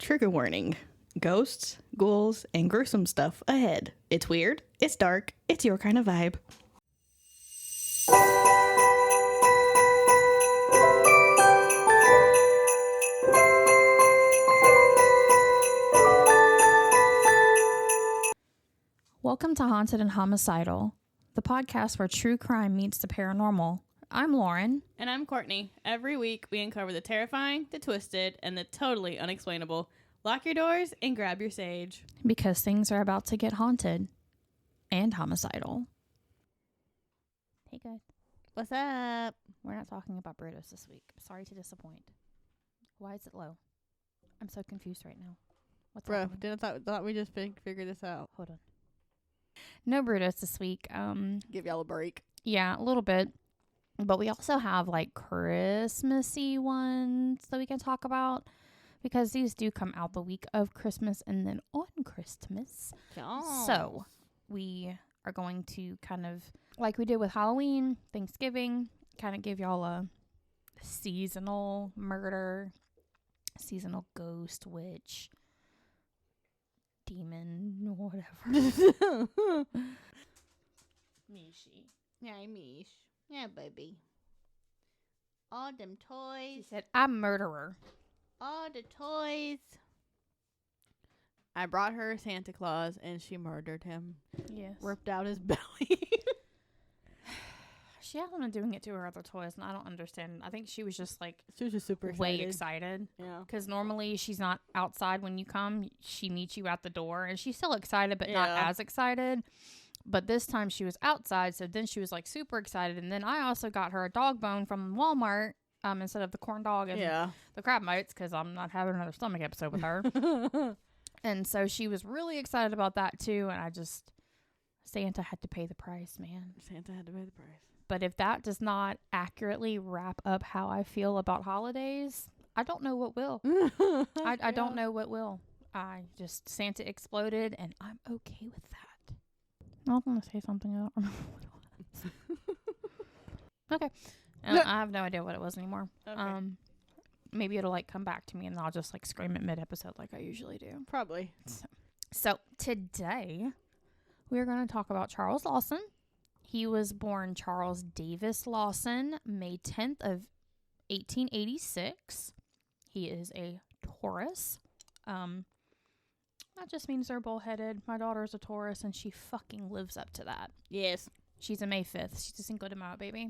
Trigger warning. Ghosts, ghouls, and gruesome stuff ahead. It's weird, it's dark, it's your kind of vibe. Welcome to Haunted and Homicidal, the podcast where true crime meets the paranormal. I'm Lauren. And I'm Courtney. Every week we uncover the terrifying, the twisted, and the totally unexplainable. Lock your doors and grab your sage. Because things are about to get haunted and homicidal. Hey guys. What's up? We're not talking about Brutus this week. Sorry to disappoint. Why is it low? I'm so confused right now. What's Bro, happening? thought we just figured this out. Hold on. No Brutus this week. Give y'all a break. Yeah, a little bit. But we also have like Christmassy ones that we can talk about because these do come out the week of Christmas and then on Christmas. Yes. So we are going to kind of, like we did with Halloween, Thanksgiving, kind of give y'all a seasonal murder, seasonal ghost, witch, demon, whatever. Mishy. Yeah, Mish. Yeah, baby. All them toys. She said, I'm murderer. All the toys. I brought her Santa Claus and she murdered him. Yes. Ripped out his belly. She hasn't been doing it to her other toys, and I don't understand. I think she was just like She was just super excited. way excited. Yeah. Because normally she's not outside when you come. She meets you at the door, and she's still excited, but not Yeah. as excited. But this time she was outside, so then she was like super excited. And then I also got her a dog bone from Walmart instead of the corn dog and the crab mites, because I'm not having another stomach episode with her. And so she was really excited about that too. And Santa had to pay the price, man. Santa had to pay the price. But if that does not accurately wrap up how I feel about holidays, I don't know what will. I don't know what will. Santa exploded, and I'm okay with that. I was going to say something. I don't remember what it was. Okay. I have no idea what it was anymore. Okay. Maybe it'll like come back to me, and I'll just like scream it mid-episode like I usually do. Probably. So today, we're going to talk about Charles Lawson. He was born Charles Davis Lawson, May 10th of 1886. He is a Taurus. That just means they're bullheaded. My daughter's a Taurus, and she fucking lives up to that. Yes. She's a May 5th. She's a Cinco de Mayo baby.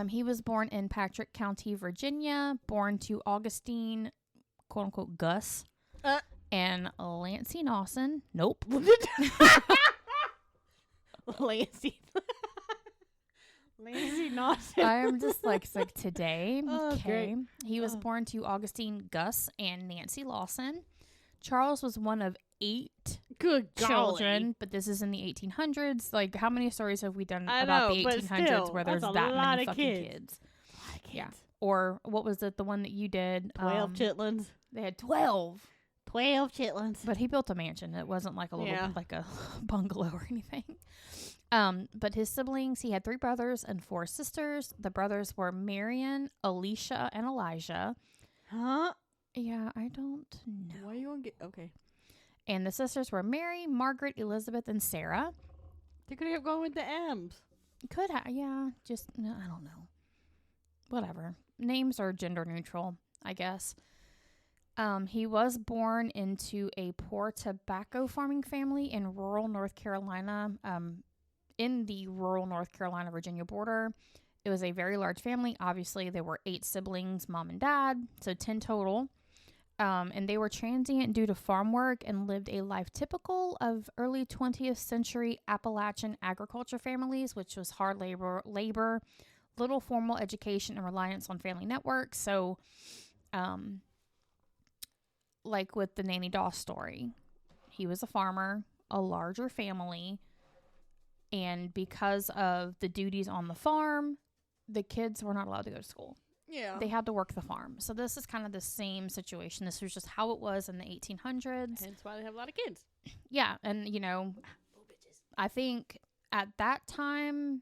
He was born in Patrick County, Virginia, born to Augustine, quote-unquote, Gus, and Lancey Lawson. Nope. Lazy Lawson. I am dyslexic today. Oh, Okay. great. He was born to Augustine Gus and Nancy Lawson. Charles was one of 8 Good children, golly. but this is in the 1800s. Like, how many stories have we done I about know, the but 1800s still, where there's that's that a lot many of fucking kids. kids? A lot of kids. Yeah. Or what was it? The one that you did? 12 chitlins. They had 12. 12 chitlins. But he built a mansion. It wasn't like a little, like a bungalow or anything. But his siblings, he had 3 brothers and 4 sisters. The brothers were Marion, Alicia, and Elijah. Huh? Yeah, I don't know. Why are you gonna get... Okay. And the sisters were Mary, Margaret, Elizabeth, and Sarah. They could have gone with the M's. Could have, yeah. Just, no, I don't know. Whatever. Names are gender neutral, I guess. He was born into a poor tobacco farming family in rural North Carolina, in the rural North Carolina-Virginia border. It was a very large family. Obviously, there were 8 siblings, mom and dad, so 10 total. And they were transient due to farm work and lived a life typical of early 20th century Appalachian agriculture families, which was hard labor, little formal education, and reliance on family networks. So, like with the Nanny Doss story, he was a farmer, a larger family, and because of the duties on the farm, the kids were not allowed to go to school. Yeah. They had to work the farm. So this is kind of the same situation. This was just how it was in the 1800s. Hence why they have a lot of kids. Yeah. And, I think at that time,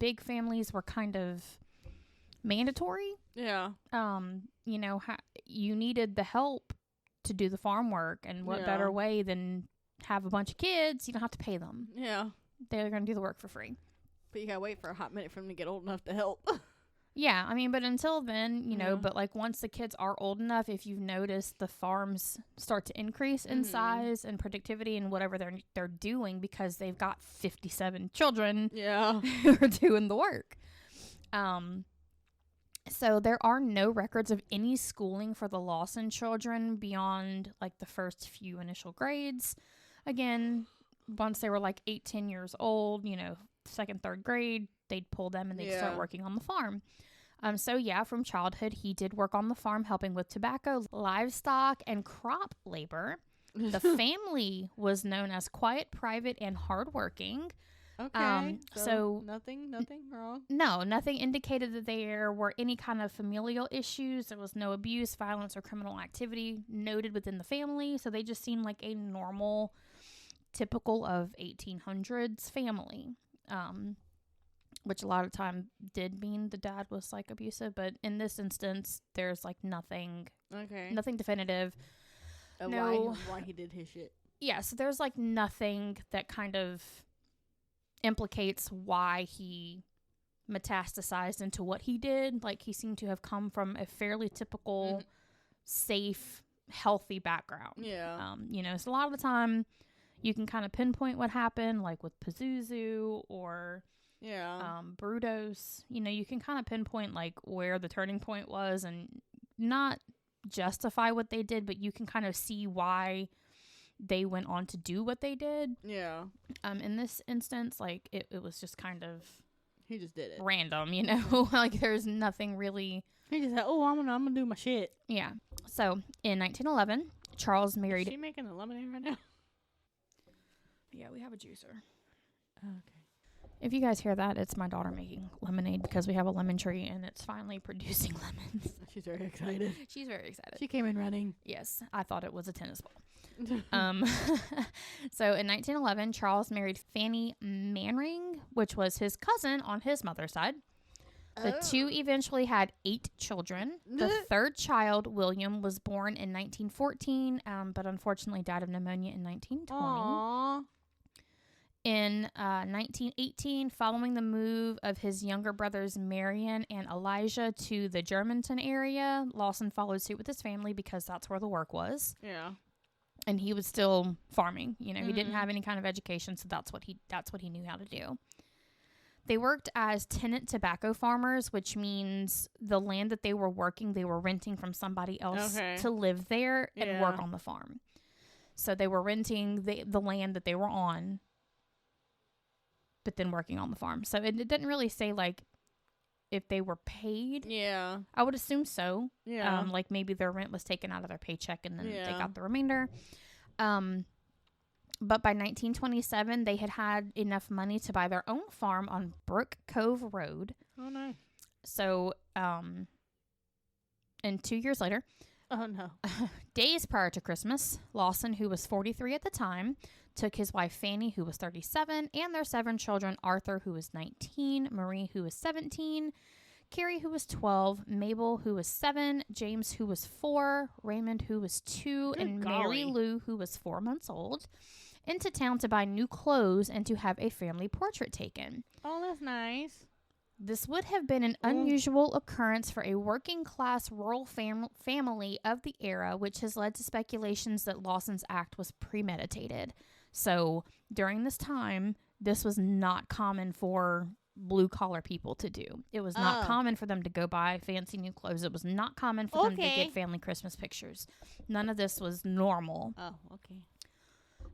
big families were kind of mandatory. Yeah. You needed the help to do the farm work. And what better way than have a bunch of kids? You don't have to pay them. Yeah. They're going to do the work for free. But you gotta wait for a hot minute for them to get old enough to help. Yeah, I mean, but until then, you know, but like once the kids are old enough, if you've noticed, the farms start to increase in size and productivity and whatever they're doing because they've got 57 children who are doing the work. So there are no records of any schooling for the Lawson children beyond like the first few initial grades. Again, once they were like 8-10 years old, you know, second, third grade, they'd pull them and they'd start working on the farm. So yeah, from childhood, he did work on the farm, helping with tobacco, livestock, and crop labor. The family was known as quiet, private, and hardworking. Okay. So nothing wrong. No, nothing indicated that there were any kind of familial issues. There was no abuse, violence, or criminal activity noted within the family. So they just seemed like a normal, typical of 1800s family. Which a lot of time did mean the dad was like abusive, but in this instance, there's like nothing definitive. Why he did his shit. Yeah, so there's like nothing that kind of implicates why he metastasized into what he did. Like he seemed to have come from a fairly typical, safe, healthy background. Yeah. You know, so a lot of the time you can kind of pinpoint what happened, like with Pazuzu or Brudos. You know, you can kind of pinpoint like where the turning point was and not justify what they did, but you can kind of see why they went on to do what they did. Yeah. In this instance, like it was just kind of he just did it random, you know. Like there's nothing really. He just said, "Oh, I'm gonna do my shit." Yeah. So in 1911, Charles married. Is she making a lemonade right now? Yeah, we have a juicer. Okay. If you guys hear that, it's my daughter making lemonade because we have a lemon tree and it's finally producing lemons. She's very excited. She's very excited. She came in running. Yes, I thought it was a tennis ball. So in 1911, Charles married Fanny Mannering, which was his cousin on his mother's side. The two eventually had 8 children. The third child, William, was born in 1914, but unfortunately died of pneumonia in 1920. Aww. In 1918, following the move of his younger brothers Marion and Elijah to the Germantown area, Lawson followed suit with his family because that's where the work was. Yeah. And he was still farming. You know, he didn't have any kind of education, so that's what he knew how to do. They worked as tenant tobacco farmers, which means the land that they were working, they were renting from somebody else to live there and work on the farm. So they were renting the land that they were on, but then working on the farm. So it didn't really say like if they were paid. Yeah. I would assume so. Yeah. Like maybe their rent was taken out of their paycheck and then they got the remainder. But by 1927, they had enough money to buy their own farm on Brook Cove Road. Oh, nice. So, and 2 years later, oh no, days prior to Christmas, Lawson, who was 43 at the time, took his wife Fanny, who was 37, and their 7 children, Arthur, who was 19, Marie, who was 17, Carrie, who was 12, Mabel, who was 7, James, who was 4, Raymond, who was 2, and Mary Lou, who was 4 months old, into town to buy new clothes and to have a family portrait taken. Oh, that's nice. This would have been an unusual occurrence for a working-class rural family of the era, which has led to speculations that Lawson's act was premeditated. So, during this time, this was not common for blue-collar people to do. It was not common for them to go buy fancy new clothes. It was not common for them to get family Christmas pictures. None of this was normal. Oh, okay.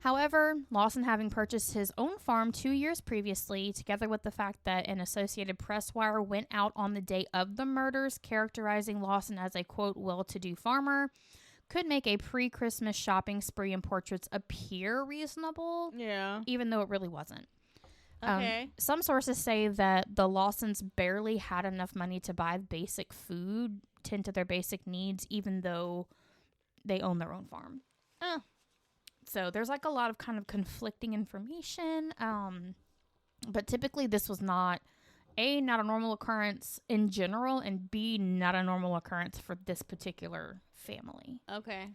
However, Lawson, having purchased his own farm 2 years previously, together with the fact that an Associated Press wire went out on the day of the murders, characterizing Lawson as a, quote, well-to-do farmer, could make a pre-Christmas shopping spree and portraits appear reasonable, even though it really wasn't. Okay. Some sources say that the Lawsons barely had enough money to buy basic food, tend to their basic needs, even though they own their own farm. Oh. So there's like a lot of kind of conflicting information. But typically this was not A, not a normal occurrence in general, and B, not a normal occurrence for this particular family. Okay.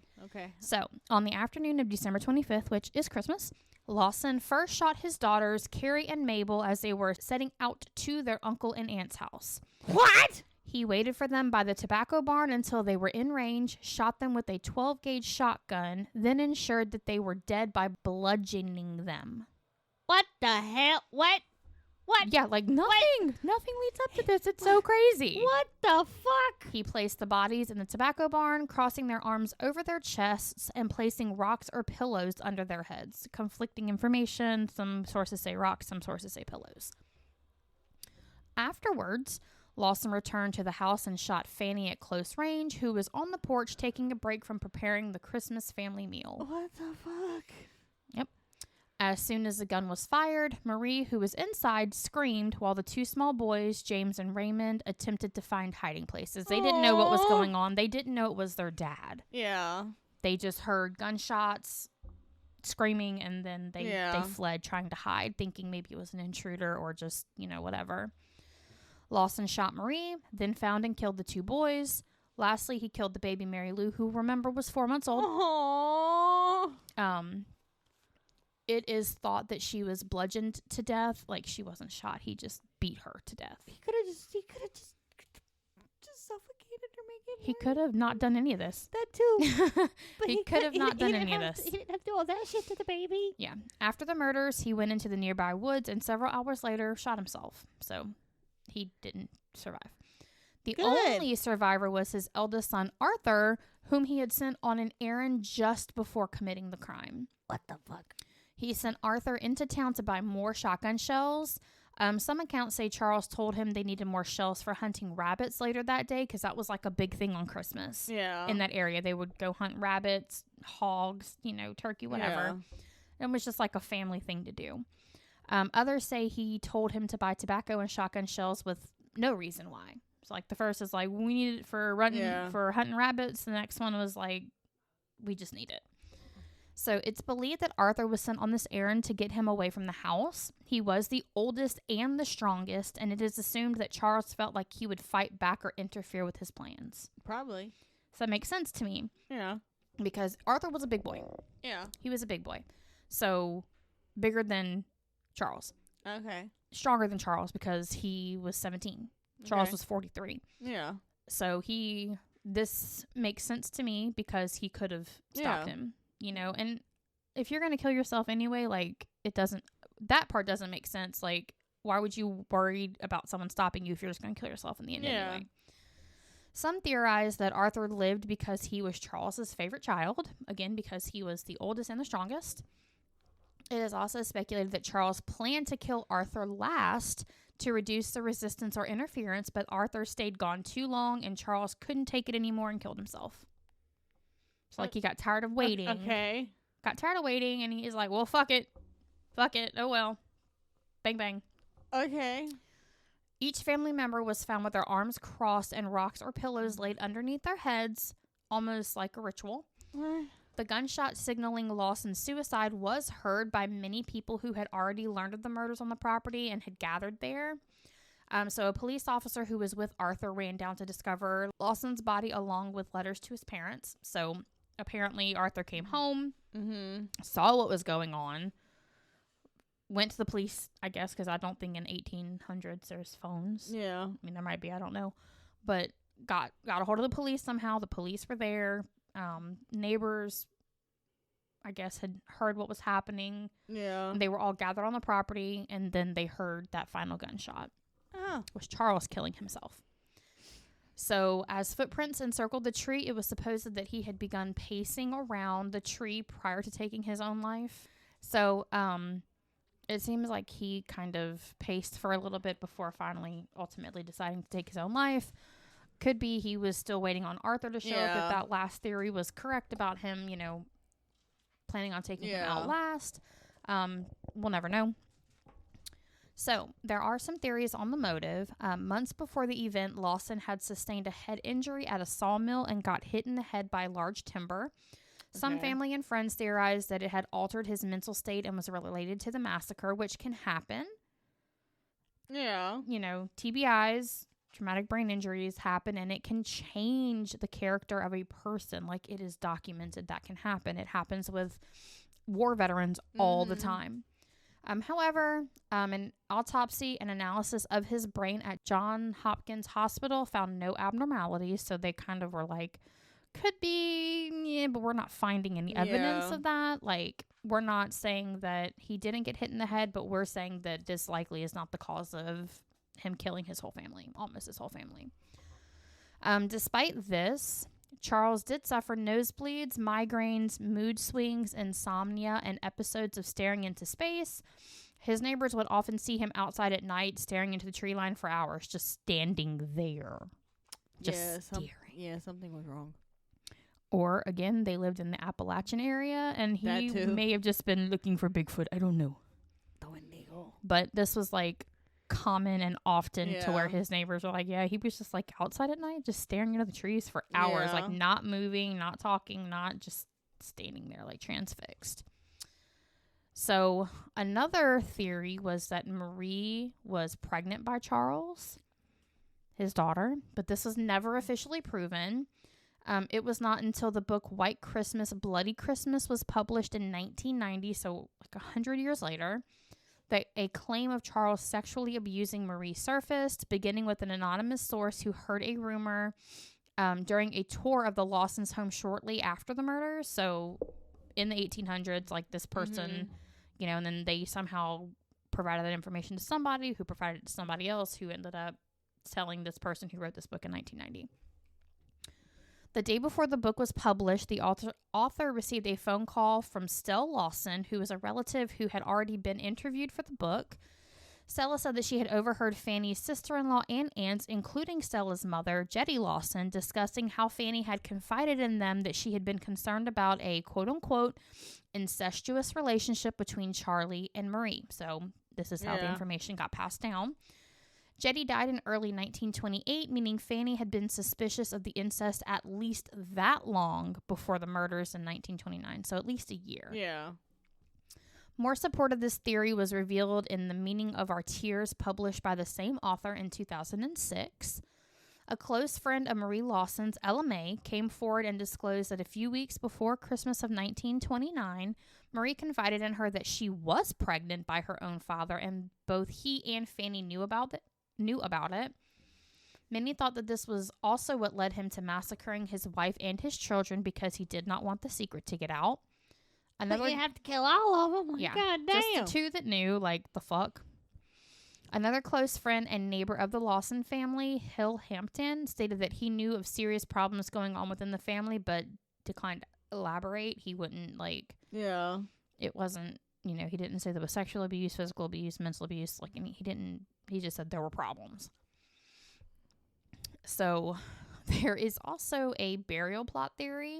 So, on the afternoon of December 25th, which is Christmas, Lawson first shot his daughters, Carrie and Mabel, as they were setting out to their uncle and aunt's house. What? He waited for them by the tobacco barn until they were in range, shot them with a 12-gauge shotgun, then ensured that they were dead by bludgeoning them. What the hell? What? Yeah, like nothing leads up to this. It's so crazy. What the fuck? He placed the bodies in the tobacco barn, crossing their arms over their chests and placing rocks or pillows under their heads. Conflicting information. Some sources say rocks, some sources say pillows. Afterwards, Lawson returned to the house and shot Fanny at close range, who was on the porch taking a break from preparing the Christmas family meal. What the fuck? Yep. As soon as the gun was fired, Marie, who was inside, screamed while the two small boys, James and Raymond, attempted to find hiding places. They didn't know what was going on. They didn't know it was their dad. Yeah. They just heard gunshots, screaming, and then they fled trying to hide, thinking maybe it was an intruder or just, whatever. Lawson shot Marie, then found and killed the two boys. Lastly, he killed the baby Mary Lou, who, remember, was 4 months old. Aww. It is thought that she was bludgeoned to death. Like, she wasn't shot. He just beat her to death. He could have just suffocated her, making He could have not done any of this. that too. But He could have not done any of this. He didn't have to do all that shit to the baby. Yeah. After the murders, he went into the nearby woods and several hours later shot himself. So he didn't survive. The only survivor was his eldest son, Arthur, whom he had sent on an errand just before committing the crime. What the fuck? He sent Arthur into town to buy more shotgun shells. Some accounts say Charles told him they needed more shells for hunting rabbits later that day, because that was like a big thing on Christmas. Yeah. In that area. They would go hunt rabbits, hogs, turkey, whatever. It was just like a family thing to do. Others say he told him to buy tobacco and shotgun shells with no reason why. So like the first is like, we need it for hunting rabbits. The next one was like, we just need it. So it's believed that Arthur was sent on this errand to get him away from the house. He was the oldest and the strongest, and it is assumed that Charles felt like he would fight back or interfere with his plans. Probably. So that makes sense to me. Yeah. Because Arthur was a big boy. Yeah. He was a big boy. So bigger than Charles. Okay. Stronger than Charles because he was 17. Charles was 43. Yeah. So this makes sense to me because he could have stopped him. And if you're going to kill yourself anyway, like, that part doesn't make sense. Like, why would you worry about someone stopping you if you're just going to kill yourself in the end anyway? Some theorize that Arthur lived because he was Charles's favorite child, again, because he was the oldest and the strongest. It is also speculated that Charles planned to kill Arthur last to reduce the resistance or interference, but Arthur stayed gone too long and Charles couldn't take it anymore and killed himself. So, like, he got tired of waiting. Okay. Got tired of waiting, and he's like, well, fuck it. Fuck it. Oh, well. Bang, bang. Okay. Each family member was found with their arms crossed and rocks or pillows laid underneath their heads, almost like a ritual. The gunshot signaling Lawson's suicide was heard by many people who had already learned of the murders on the property and had gathered there. So a police officer who was with Arthur ran down to discover Lawson's body along with letters to his parents. So apparently Arthur came home, saw what was going on, went to the police, I guess, because I don't think in 1800s there's phones. Yeah. I mean, there might be, I don't know. But got a hold of the police somehow. The police were there. Neighbors, I guess, had heard what was happening. Yeah. They were all gathered on the property, and then they heard that final gunshot. Was Charles killing himself. So as footprints encircled the tree, it was supposed that he had begun pacing around the tree prior to taking his own life. So it seems like he kind of paced for a little bit before finally ultimately deciding to take his own life. Could be he was still waiting on Arthur to show up if that last theory was correct about him, planning on taking him out last. We'll never know. So, there are some theories on the motive. Months before the event, Lawson had sustained a head injury at a sawmill and got hit in the head by large timber. Some family and friends theorized that it had altered his mental state and was related to the massacre, which can happen. Yeah. TBIs, traumatic brain injuries happen, and it can change the character of a person. Like, it is documented that can happen. It happens with war veterans all the time. However, an autopsy and analysis of his brain at Johns Hopkins Hospital found no abnormalities. So they kind of were like, could be, yeah, but we're not finding any evidence of that. Like, we're not saying that he didn't get hit in the head, but we're saying that this likely is not the cause of him killing his whole family, almost his whole family. Despite this, Charles did suffer nosebleeds, migraines, mood swings, insomnia, and episodes of staring into space. His neighbors would often see him outside at night staring into the tree line for hours, just standing there. Just staring. Something was wrong. Or, again, they lived in the Appalachian area, and he may have just been looking for Bigfoot. I don't know. But this was, like, common and often to where his neighbors were like, yeah, he was just, like, outside at night, just staring into the trees for hours, like, not moving, not talking, not just standing there, like, transfixed. So, another theory was that Marie was pregnant by Charles, his daughter, but this was never officially proven. It was not until the book White Christmas, Bloody Christmas was published in 1990, so like 100 years later, that a claim of Charles sexually abusing Marie surfaced, beginning with an anonymous source who heard a rumor during a tour of the Lawsons' home shortly after the murder. So in the 1800s, like, this person, and then they somehow provided that information to somebody who provided it to somebody else who ended up telling this person who wrote this book in 1990. The day before the book was published, the author received a phone call from Stella Lawson, who was a relative who had already been interviewed for the book. Stella said that she had overheard Fanny's sister-in-law and aunts, including Stella's mother, Jetty Lawson, discussing how Fanny had confided in them that she had been concerned about a quote-unquote incestuous relationship between Charlie and Marie. So this is how the information got passed down. Jetty died in early 1928, meaning Fanny had been suspicious of the incest at least that long before the murders in 1929, so at least a year. Yeah. More support of this theory was revealed in The Meaning of Our Tears, published by the same author in 2006. A close friend of Marie Lawson's, Ella May, came forward and disclosed that a few weeks before Christmas of 1929, Marie confided in her that she was pregnant by her own father, and both he and Fanny knew about it. Many thought that this was also what led him to massacring his wife and his children because he did not want the secret to get out. But you have to kill all of them? Yeah. God damn. Just the two that knew, like, the fuck. Another close friend and neighbor of the Lawson family, Hill Hampton, stated that he knew of serious problems going on within the family, but declined to elaborate. He wouldn't, like... Yeah. It wasn't, he didn't say there was sexual abuse, physical abuse, mental abuse. Like, he didn't... He just said there were problems. So, there is also a burial plot theory.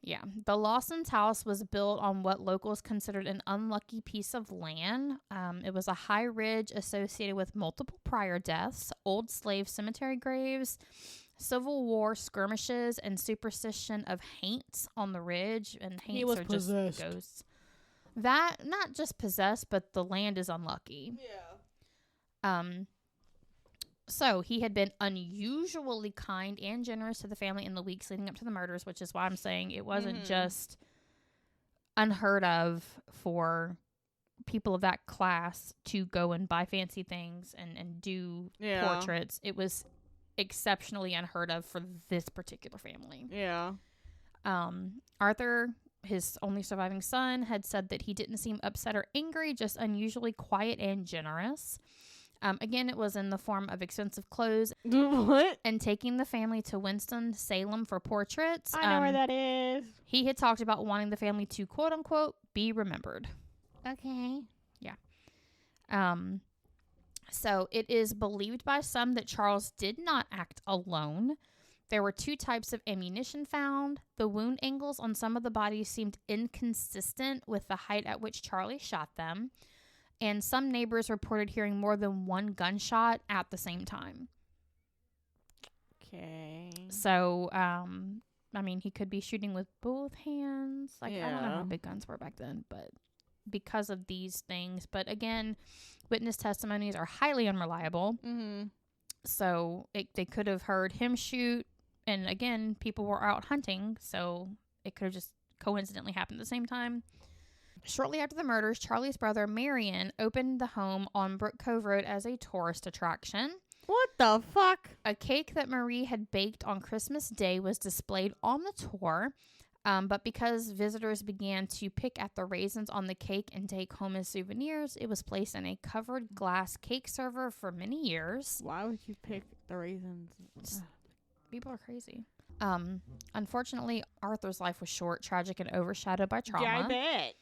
Yeah. The Lawson's house was built on what locals considered an unlucky piece of land. It was a high ridge associated with multiple prior deaths, old slave cemetery graves, Civil War skirmishes, and superstition of haints on the ridge. And haints are possessed. Just ghosts. That, not just possessed, but the land is unlucky. Yeah. So he had been unusually kind and generous to the family in the weeks leading up to the murders, which is why I'm saying it wasn't just unheard of for people of that class to go and buy fancy things and do portraits. It was exceptionally unheard of for this particular family. Yeah. Arthur, his only surviving son, had said that he didn't seem upset or angry, just unusually quiet and generous. Again, it was in the form of expensive clothes. What? And taking the family to Winston-Salem for portraits. I know where that is. He had talked about wanting the family to, quote-unquote, be remembered. Okay. Yeah. So it is believed by some that Charles did not act alone. There were two types of ammunition found. The wound angles on some of the bodies seemed inconsistent with the height at which Charlie shot them. And some neighbors reported hearing more than one gunshot at the same time. Okay. So, he could be shooting with both hands. Like, I don't know how big guns were back then, but because of these things. But again, witness testimonies are highly unreliable. Mm-hmm. So they could have heard him shoot. And again, people were out hunting. So it could have just coincidentally happened at the same time. Shortly after the murders, Charlie's brother, Marion, opened the home on Brook Cove Road as a tourist attraction. What the fuck? A cake that Marie had baked on Christmas Day was displayed on the tour, but because visitors began to pick at the raisins on the cake and take home as souvenirs, it was placed in a covered glass cake server for many years. Why would you pick the raisins? People are crazy. Unfortunately, Arthur's life was short, tragic, and overshadowed by trauma. Yeah, I bet.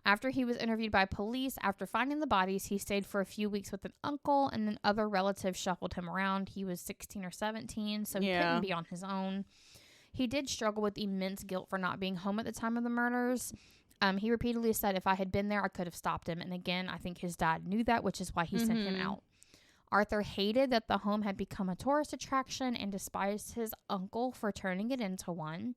After he was interviewed by police, after finding the bodies, he stayed for a few weeks with an uncle, and then other relatives shuffled him around. He was 16 or 17, so he couldn't be on his own. He did struggle with immense guilt for not being home at the time of the murders. He repeatedly said, if I had been there, I could have stopped him. And again, I think his dad knew that, which is why he sent him out. Arthur hated that the home had become a tourist attraction and despised his uncle for turning it into one,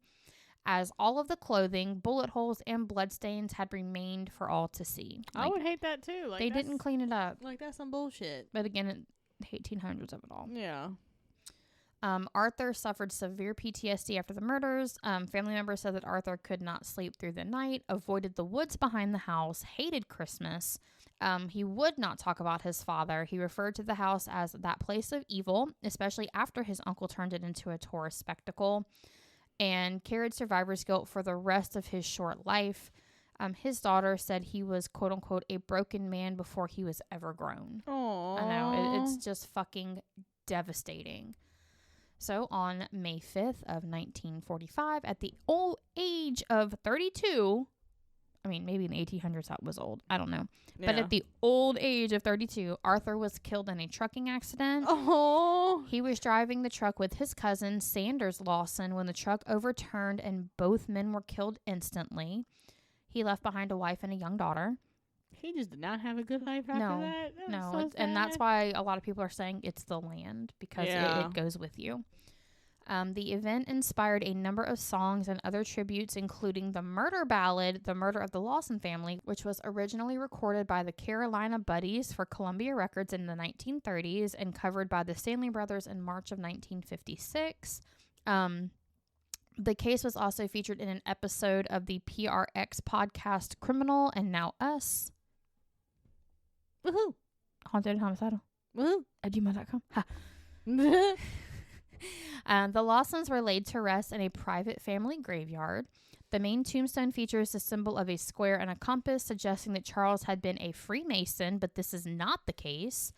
as all of the clothing, bullet holes, and bloodstains had remained for all to see. I would hate that too. Like, they didn't clean it up. Like, that's some bullshit. But again, the 1800s of it all. Yeah. Arthur suffered severe PTSD after the murders. Family members said that Arthur could not sleep through the night, avoided the woods behind the house, hated Christmas. He would not talk about his father. He referred to the house as that place of evil, especially after his uncle turned it into a tourist spectacle, and carried survivor's guilt for the rest of his short life. His daughter said he was, quote unquote, a broken man before he was ever grown. Aww. I know. It's just fucking devastating. So on May 5th of 1945, at the old age of 32, I mean, maybe in the 1800s that was old. I don't know. Yeah. But at the old age of 32, Arthur was killed in a trucking accident. Oh. He was driving the truck with his cousin, Sanders Lawson, when the truck overturned and both men were killed instantly. He left behind a wife and a young daughter. He just did not have a good life after that. No, and that's why a lot of people are saying it's the land, because it goes with you. The event inspired a number of songs and other tributes, including the murder ballad, The Murder of the Lawson Family, which was originally recorded by the Carolina Buddies for Columbia Records in the 1930s and covered by the Stanley Brothers in March of 1956. The case was also featured in an episode of the PRX podcast Criminal and Now Us. Woohoo! Haunted and Homicidal. Woohoo! At gmail.com. Ha. The Lawsons were laid to rest in a private family graveyard. The main tombstone features the symbol of a square and a compass, suggesting that Charles had been a Freemason, but this is not the case.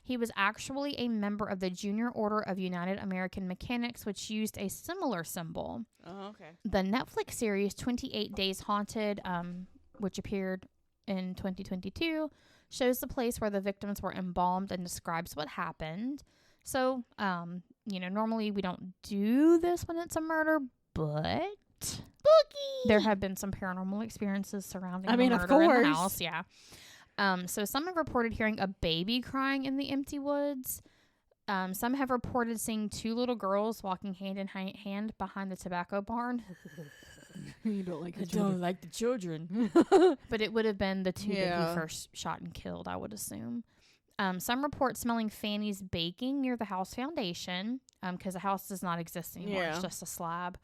He was actually a member of the Junior Order of United American Mechanics, which used a similar symbol. Oh, okay. The Netflix series 28 Days Haunted, which appeared in 2022, shows the place where the victims were embalmed and describes what happened. So, normally we don't do this when it's a murder, but spooky. There have been some paranormal experiences surrounding the murder of course. in the house. Yeah. So some have reported hearing a baby crying in the empty woods. Some have reported seeing two little girls walking hand in hand behind the tobacco barn. You don't like the I children. don't like the children. But it would have been the two that he first shot and killed, I would assume. Some report smelling Fanny's baking near the house foundation, because the house does not exist anymore. It's just a slab.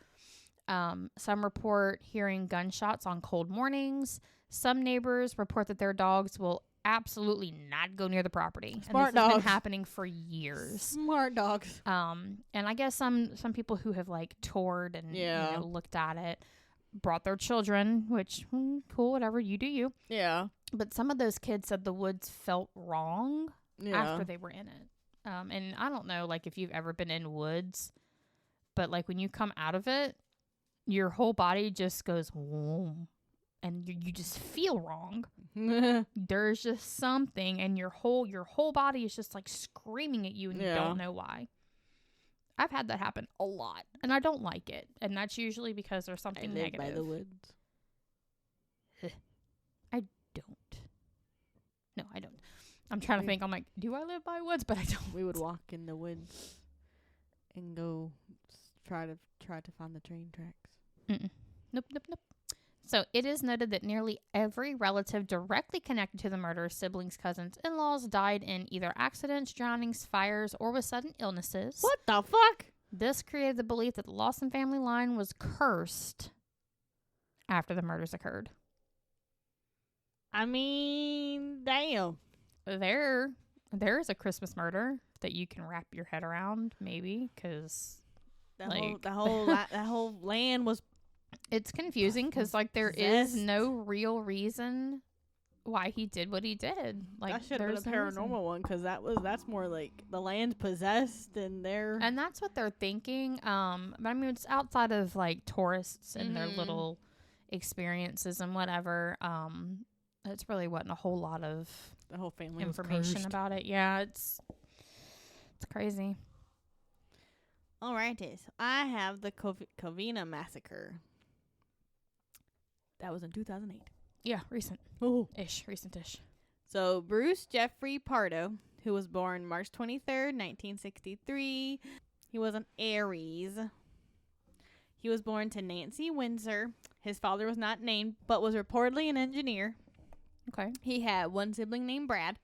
Some report hearing gunshots on cold mornings. Some neighbors report that their dogs will absolutely not go near the property. Smart and this has dogs. been happening for years. Smart dogs. And I guess some people who have like toured and looked at it brought their children, which cool, whatever, you do you. Yeah. But some of those kids said the woods felt wrong after they were in it. And I don't know, like, if you've ever been in woods, but like when you come out of it, your whole body just goes, whoa, and you just feel wrong. There's just something, and your whole body is just like screaming at you, and you don't know why. I've had that happen a lot, and I don't like it, and that's usually because there's something negative. By the woods. I don't. No, I don't. I'm trying to think. I'm like, do I live by woods? But I don't. We would walk in the woods and go try to find the train tracks. Nope. So it is noted that nearly every relative directly connected to the murder, siblings, cousins, in-laws, died in either accidents, drownings, fires, or with sudden illnesses. What the fuck? This created the belief that the Lawson family line was cursed after the murders occurred. I mean, damn. There is a Christmas murder that you can wrap your head around, maybe, because That like whole land was. it's confusing because like there is no real reason why he did what he did. Like That should have been a paranormal one, because that's more like the land's possessed and they're. and that's what they're thinking. But I mean, it's outside of like tourists and their little experiences and whatever. It's really wasn't a whole lot of The whole family information about it. Yeah, it's crazy. Alrighty, so I have the Covina Massacre. That was in 2008. Yeah, recent. Oh. Recent-ish. So Bruce Jeffrey Pardo, who was born March 23rd, 1963. He was an Aries. He was born to Nancy Windsor. His father was not named, but was reportedly an engineer. Okay. He had one sibling named Brad.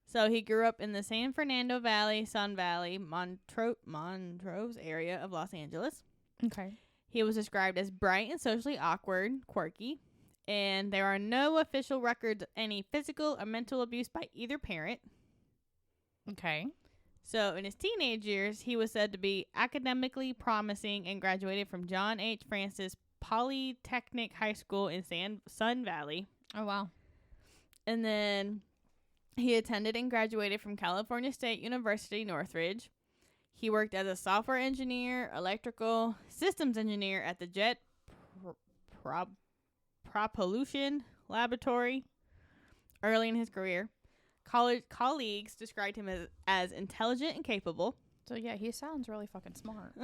So he grew up in the San Fernando Valley, Sun Valley, Montrose area of Los Angeles. Okay. He was described as bright and socially awkward, quirky, and there are no official records of any physical or mental abuse by either parent. Okay. So in his teenage years, he was said to be academically promising and graduated from John H. Francis Polytechnic High School in Sun Valley. Oh, wow. And then he attended and graduated from California State University, Northridge. He worked as a software engineer, electrical systems engineer at the Jet Propulsion Laboratory early in his career. College colleagues described him as intelligent and capable. So, yeah, he sounds really fucking smart.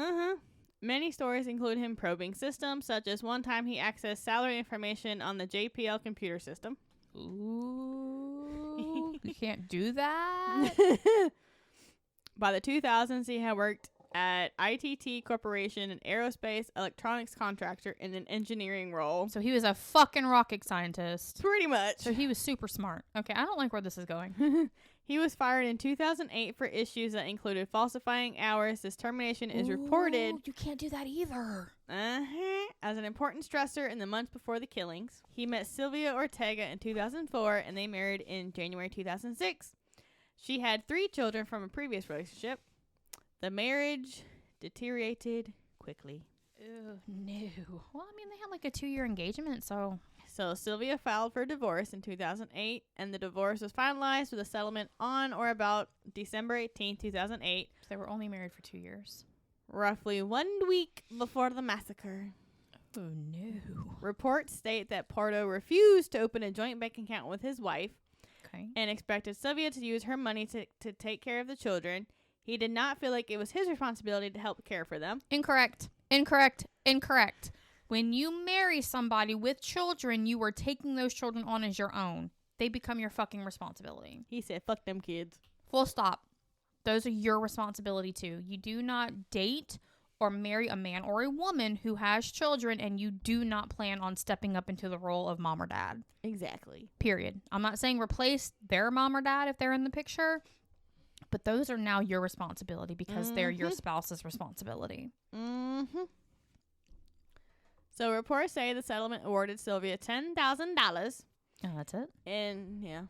Many stories include him probing systems, such as one time he accessed salary information on the JPL computer system. Ooh, you can't do that. By the 2000s, he had worked at ITT Corporation, an aerospace electronics contractor, in an engineering role. So he was a fucking rocket scientist. Pretty much. So he was super smart. Okay, I don't like where this is going. He was fired in 2008 for issues that included falsifying hours. This termination is reported. You can't do that either. As an important stressor in the months before the killings. He met Sylvia Ortega in 2004, and they married in January 2006. She had 3 children from a previous relationship. The marriage deteriorated quickly. Ew, no. Well, I mean, they had like a 2-year engagement, so... So Sylvia filed for divorce in 2008, and the divorce was finalized with a settlement on or about December 18, 2008. So they were only married for 2 years. Roughly 1 week before the massacre. Oh, no. Reports state that Pardo refused to open a joint bank account with his wife. Okay. And expected Sylvia to use her money to take care of the children. He did not feel like it was his responsibility to help care for them. Incorrect. When you marry somebody with children, you are taking those children on as your own. They become your fucking responsibility. He said, fuck them kids. Full stop. Those are your responsibility too. You do not date or marry a man or a woman who has children, and you do not plan on stepping up into the role of mom or dad. Exactly. Period. I'm not saying replace their mom or dad if they're in the picture, but those are now your responsibility because they're your spouse's responsibility. So reports say the settlement awarded Sylvia $10,000. Oh, that's it? And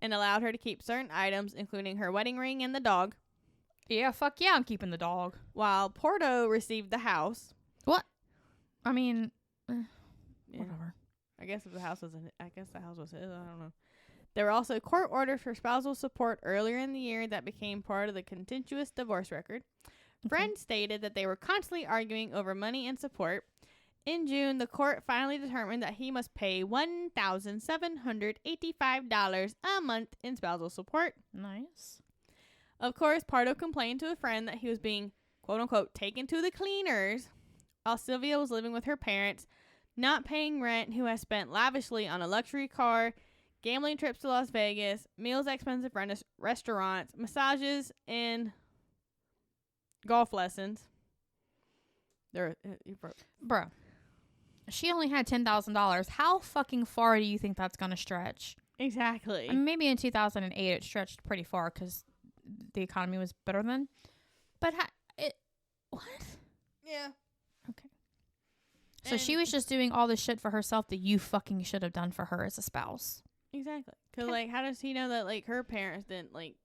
allowed her to keep certain items, including her wedding ring and the dog. Yeah, fuck yeah, I'm keeping the dog. While Pardo received the house. What? I mean, whatever. I guess the house was his. I don't know. There were also court orders for spousal support earlier in the year that became part of the contentious divorce record. Friends stated that they were constantly arguing over money and support. In June, the court finally determined that he must pay $1,785 a month in spousal support. Nice. Of course, Pardo complained to a friend that he was being, quote-unquote, taken to the cleaners while Sylvia was living with her parents, not paying rent, who has spent lavishly on a luxury car, gambling trips to Las Vegas, meals at expensive restaurants, massages, and golf lessons. Bro. She only had $10,000. How fucking far do you think that's going to stretch? Exactly. I mean, maybe in 2008 it stretched pretty far because the economy was better then. But what? Yeah. Okay. So she was just doing all this shit for herself that you fucking should have done for her as a spouse. Exactly. Because, like, how does he know that, like, her parents didn't, like...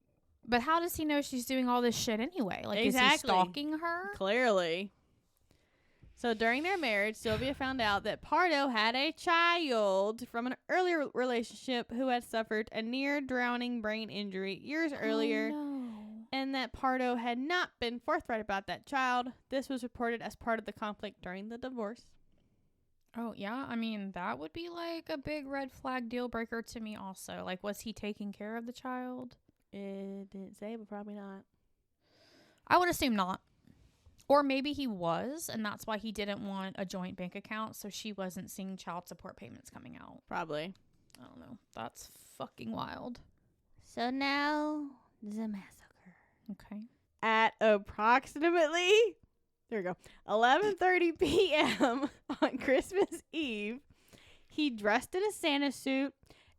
But how does he know she's doing all this shit anyway? Like, Exactly. Is he stalking her? Clearly. So during their marriage, Sylvia found out that Pardo had a child from an earlier relationship who had suffered a near-drowning brain injury years earlier, no. and that Pardo had not been forthright about that child. This was reported as part of the conflict during the divorce. Oh, yeah? I mean, that would be, like, a big red flag deal breaker to me also. Like, was he taking care of the child? It didn't say, but probably not. I would assume not. Or maybe he was, and that's why he didn't want a joint bank account, so she wasn't seeing child support payments coming out. Probably. I don't know. That's fucking wild. So now, the massacre. Okay. At approximately, there we go, 11:30 p.m. on Christmas Eve, he dressed in a Santa suit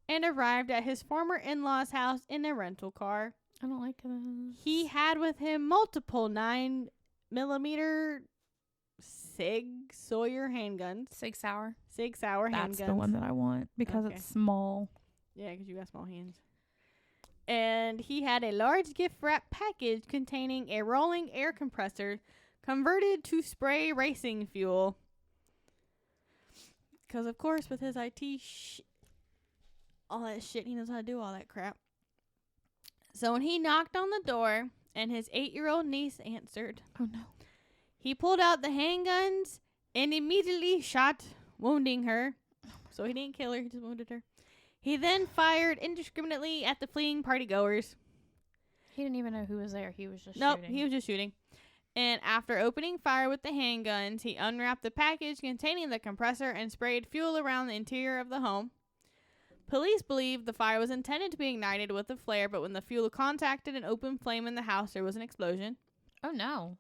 and arrived at his former in-laws' house in a rental car. I don't like this. He had with him multiple 9mm Sig Sauer handguns. Sig Sauer. Sig Sauer handguns. That's the one that I want because it's small. Yeah, because you got small hands. And he had a large gift wrap package containing a rolling air compressor converted to spray racing fuel. Because, of course, with his IT all that shit, he knows how to do all that crap. So when he knocked on the door and his 8-year-old niece answered, oh no, he pulled out the handguns and immediately shot, wounding her. So he didn't kill her, he just wounded her. He then fired indiscriminately at the fleeing partygoers. He didn't even know who was there. He was just Nope, shooting. he was just shooting. And after opening fire with the handguns, he unwrapped the package containing the compressor and sprayed fuel around the interior of the home. Police believe the fire was intended to be ignited with a flare, but when the fuel contacted an open flame in the house, there was an explosion. Oh no.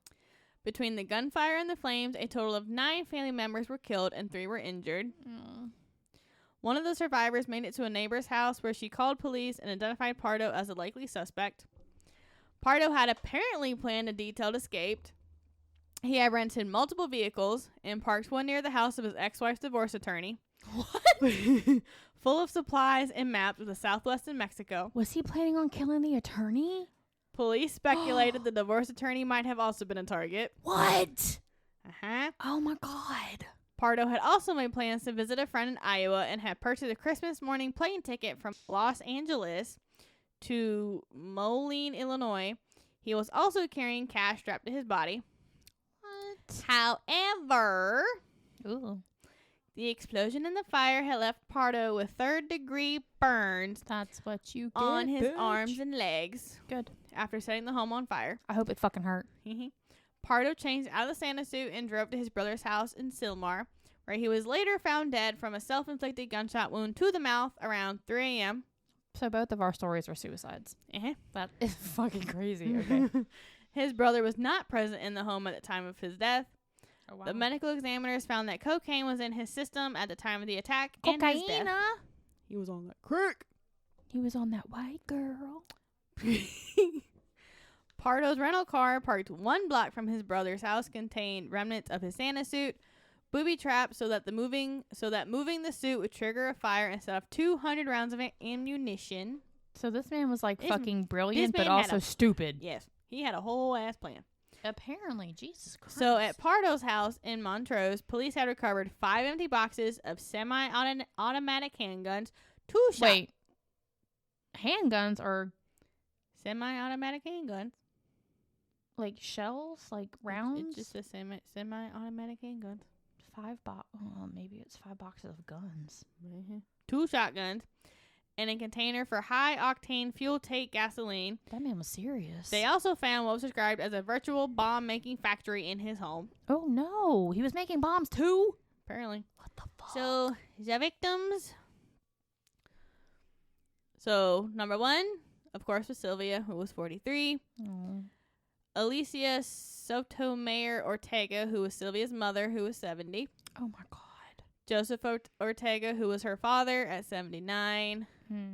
Between the gunfire and the flames, a total of 9 family members were killed and 3 were injured. One of the survivors made it to a neighbor's house where she called police and identified Pardo as a likely suspect. Pardo had apparently planned a detailed escape. He had rented multiple vehicles and parked one near the house of his ex-wife's divorce attorney. What? Full of supplies and maps of the Southwest in Mexico. Was he planning on killing the attorney? Police speculated the divorce attorney might have also been a target. What? Uh-huh. Oh my God. Pardo had also made plans to visit a friend in Iowa and had purchased a Christmas morning plane ticket from Los Angeles to Moline, Illinois. He was also carrying cash strapped to his body. What? However, Ooh. the explosion and the fire had left Pardo with 3rd-degree burns That's what you get, on his bitch. arms and legs. Good. After setting the home on fire. I hope it fucking hurt. Pardo changed out of the Santa suit and drove to his brother's house in Sylmar, where he was later found dead from a self-inflicted gunshot wound to the mouth around 3 a.m. So both of our stories were suicides. That is fucking crazy. Okay. His brother was not present in the home at the time of his death. Oh, wow. The medical examiners found that cocaine was in his system at the time of the attack and his death. He was on that crack. He was on that white girl. Pardo's rental car, parked 1 block from his brother's house, contained remnants of his Santa suit, booby traps so that moving the suit would trigger a fire and set off 200 rounds of ammunition. So this man was like fucking brilliant, but also stupid. Yes, he had a whole ass plan. Apparently, Jesus Christ. So at Pardo's house in Montrose, police had recovered 5 empty boxes of semi-automatic handguns, 2 shot. Wait, handguns are Semi-automatic handguns. like shells, like rounds. It's just a semi-automatic handguns. 5 box. Oh, maybe it's 5 boxes of guns. 2 shotguns. And a container for high-octane fuel-take gasoline. That man was serious. They also found what was described as a virtual bomb-making factory in his home. Oh, no. He was making bombs, too? Apparently. What the fuck? So, the victims. So, number 1, of course, was Sylvia, who was 43. Alicia Sotomayor Ortega, who was Sylvia's mother, who was 70. Oh, my God. Joseph Ortega, who was her father, at 79.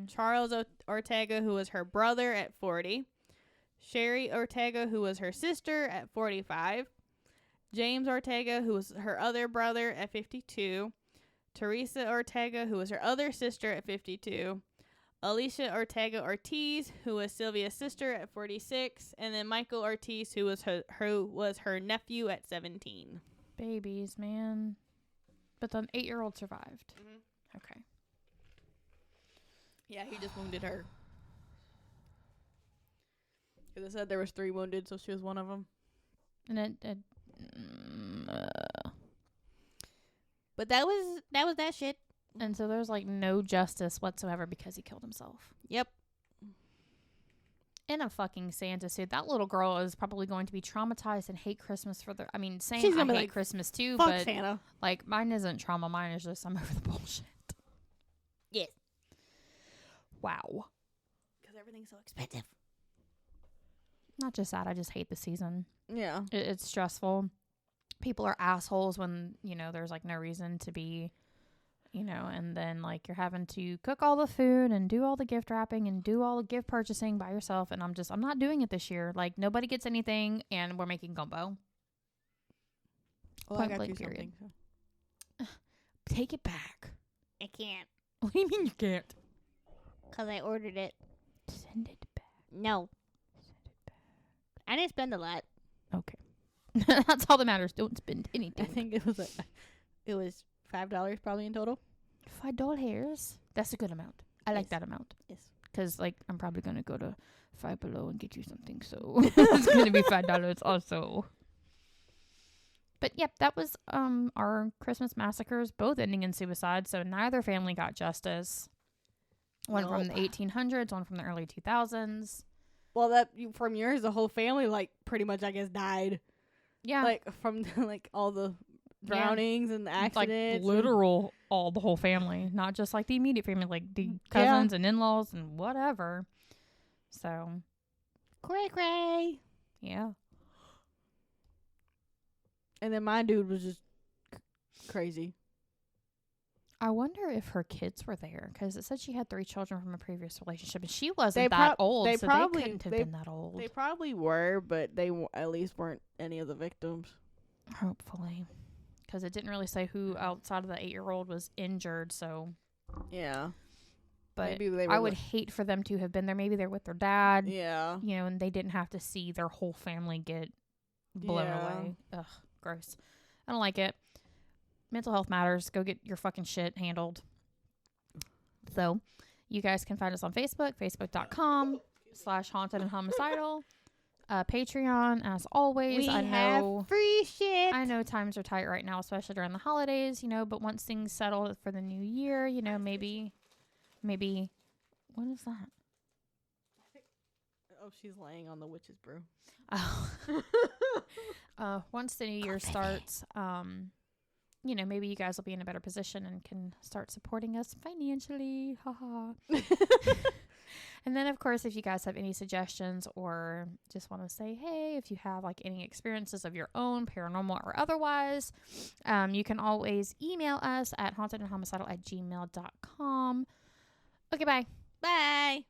Charles Ortega, who was her brother, at 40. Sherry Ortega, who was her sister, at 45. James Ortega, who was her other brother, at 52. Teresa Ortega, who was her other sister, at 52. Alicia Ortega Ortiz, who was Sylvia's sister, at 46. And then Michael Ortiz, who was her nephew, at 17. Babies, man. But the 8-year-old survived. Mm-hmm. Okay. Yeah, he just wounded her. Because it said there was 3 wounded, so she was one of them. And But that was that shit. and so there's like no justice whatsoever because he killed himself. Yep. In a fucking Santa suit. That little girl is probably going to be traumatized and hate Christmas for the... I mean, She's I gonna be hate like, Christmas too, Fuck but Santa. like mine isn't trauma. Mine is just I'm over the bullshit. Yes. Wow. Because everything's so expensive. Not just that. I just hate the season. Yeah. It's stressful. People are assholes when, there's like no reason to be, and then like you're having to cook all the food and do all the gift wrapping and do all the gift purchasing by yourself. And I'm not doing it this year. Like nobody gets anything and we're making gumbo. Well, Point I got blank you period. something. So. Take it back. I can't. What do you mean you can't? Because I ordered it. Send it back. No. I didn't spend a lot. Okay. That's all that matters. Don't spend anything. I think it was $5 probably in total. $5. That's a good amount. I like that amount. Yes. Because, like, I'm probably going to go to Five Below and get you something. So, it's going to be $5 also. But, yep, that was our Christmas massacres, both ending in suicide. So, neither family got justice. One from the 1800s, one from the early 2000s. Well, from yours, the whole family, like, pretty much, I guess, died. Yeah. Like, from, like, all the drownings and the accidents. Like, the whole family. Not just, like, the immediate family. Like, the cousins and in-laws and whatever. So. Cray. Yeah. And then my dude was just crazy. I wonder if her kids were there. Because it said she had 3 children from a previous relationship. And she wasn't that old. They couldn't have been that old. They probably were, but they at least weren't any of the victims. Hopefully. Because it didn't really say who outside of the 8-year-old was injured, so. Yeah. But maybe they were I would hate for them to have been there. Maybe they're with their dad. Yeah. And they didn't have to see their whole family get blown away. Ugh, gross. I don't like it. Mental health matters. Go get your fucking shit handled. So, you guys can find us on Facebook, facebook.com/haunted and homicidal. Patreon, as always. We have free shit. I know times are tight right now, especially during the holidays, but once things settle for the new year, maybe, what is that? Oh, she's laying on the witch's brew. Oh. Once the new year starts, maybe you guys will be in a better position and can start supporting us financially. Haha. And then, of course, if you guys have any suggestions or just want to say, hey, if you have like any experiences of your own, paranormal or otherwise, you can always email us at hauntedandhomicidal@gmail.com. Okay, bye. Bye.